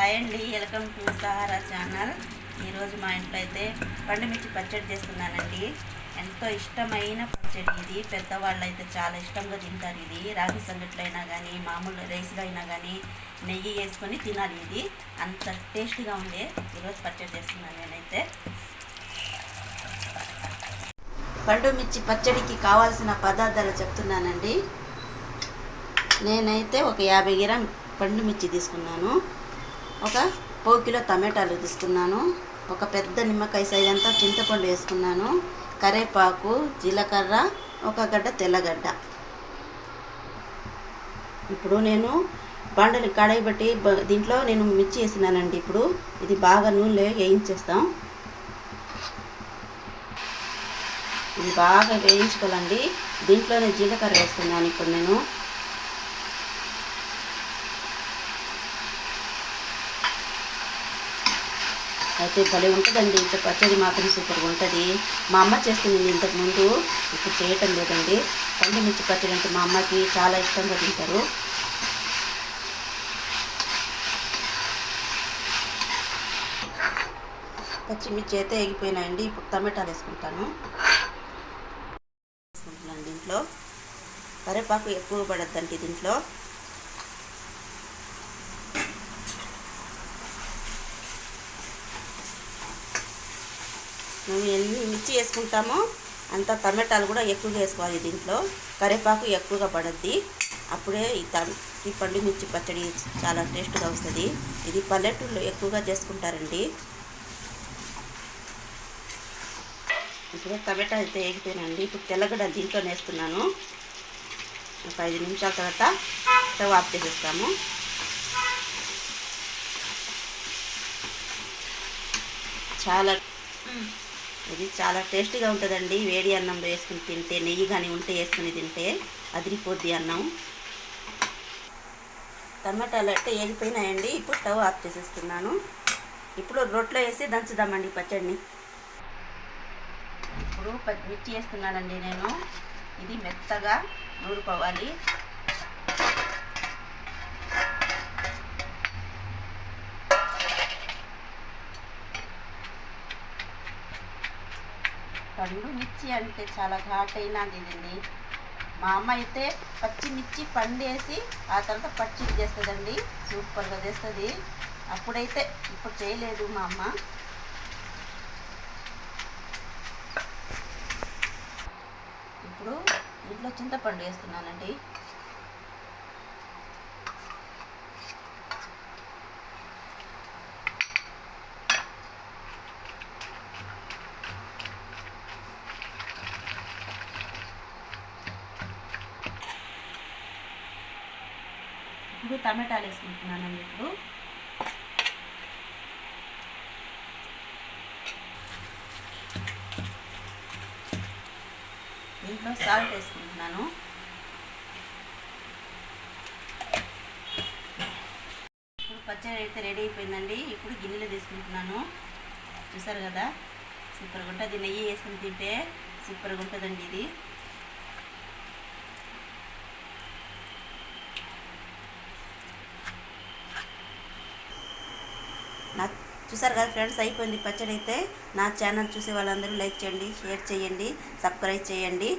Hi అండి, welcome to Sahara channel. ఈరోజు మా ఇంట్లో అయితే పండుమిర్చి పచ్చడి చేస్తున్నానండి. ఎంతో ఇష్టమైన పచ్చడి ఇది. పెద్దవాళ్ళు అయితే చాలా ఇష్టంగా తింటారు. ఇది రాగి సంగట్లో అయినా కానీ మామూలు రైస్లో అయినా కానీ నెయ్యి వేసుకొని తినాలి. ఇది అంత టేస్ట్గా ఉండే ఈరోజు పచ్చడి చేస్తున్నాను నేనైతే. పండుమిర్చి పచ్చడికి కావాల్సిన పదార్థాలు చెప్తున్నానండి. నేనైతే ఒక 50 గ్రామ్ పండుమిర్చి తీసుకున్నాను, ఒక 1 కిలో టమాటాలు తీసుకున్నాను, ఒక పెద్ద నిమ్మకాయ సైజ్ అంతా చింతపండు వేసుకున్నాను, కరివేపాకు, జీలకర్ర, ఒక గడ్డ తెల్లగడ్డ. ఇప్పుడు నేను బండని కడాయి బట్టి దీంట్లో నేను మిర్చి వేసినానండి. ఇప్పుడు ఇది బాగా నూనెలో వేయించేస్తాం. ఇది బాగా వేయించుకోవాలండి. దీంట్లోనే జీలకర్ర వేస్తున్నాను ఇప్పుడు నేను. అయితే భలే ఉంటుందండి ఇంత పచ్చడి, మాత్రం సూపర్గా ఉంటుంది. మా అమ్మ చేస్తుంది ఇంతకుముందు, ఇప్పుడు చేయటం లేదండి. పండుమిర్చి పచ్చడి అంటే మా అమ్మకి చాలా ఇష్టంగా తింటారు. పచ్చిమిర్చి అయితే ఎగిపోయినాయండి. ఇప్పుడు టమాటాలు వేసుకుంటాను. దీంట్లో కరివేపాకు ఎక్కువ పడద్దండి. దీంట్లో మేము ఎన్ని మిర్చి వేసుకుంటామో అంత టమాటాలు కూడా ఎక్కువగా వేసుకోవాలి. దీంట్లో కరివేపాకు ఎక్కువగా పడద్ది. అప్పుడే ఈ పండు మిర్చి పచ్చడి చాలా టేస్ట్గా వస్తుంది. ఇది పల్లెటూరులో ఎక్కువగా చేసుకుంటారండి. ఇప్పుడు టమాటా అయితే వేగిపోయినండి. ఇప్పుడు తెల్లగడ్డ దీంట్లో వేస్తున్నాను. ఒక 5 నిమిషాల తర్వాత స్టవ్ ఆఫ్ చేసేస్తాము. ఇది చాలా టేస్టీగా ఉంటుందండి. వేడి అన్నంలో వేసుకుని తింటే, నెయ్యి కానీ ఉంటే వేసుకుని తింటే అదిరిపోద్ది అన్నం. టమాటాలు అయితే వేగిపోయినాయండి. ఇప్పుడు స్టవ్ ఆఫ్ చేసేస్తున్నాను. ఇప్పుడు రొట్టెలో వేసి దంచుదామండి పచ్చడిని. ఇప్పుడు మిర్చి వేస్తున్నానండి నేను. ఇది మెత్తగా నూరుకోవాలి. పండు మిర్చి అంటే చాలా ఘాటైనది ఇది. మా అమ్మ అయితే పచ్చిమిర్చి పండేసి ఆ తర్వాత పచ్చిది చేస్తుందండి. సూపర్గా చేస్తుంది. అప్పుడైతే, ఇప్పుడు చేయలేదు మా అమ్మ. ఇప్పుడు ఇంట్లో చింతపండు వేస్తున్నానండి. ఇప్పుడు టమాటాలు వేసుకుంటున్నానండి. ఇప్పుడు దీంట్లో సాల్ట్ వేసుకుంటున్నాను. ఇప్పుడు పచ్చడి అయితే రెడీ అయిపోయిందండి. ఇప్పుడు గిన్నెలో తీసుకుంటున్నాను. చూసారు కదా, సూపర్గా ఉంటుంది. నెయ్యి వేసుకుని తింటే సూపర్గా ఉంటుందండి ఇది. చూసారు కదా ఫ్రెండ్స్, అయిపోయింది పచ్చడి అయితే. నా ఛానల్ చూసే వాళ్ళందరూ లైక్ చేయండి, షేర్ చేయండి, సబ్స్క్రైబ్ చేయండి.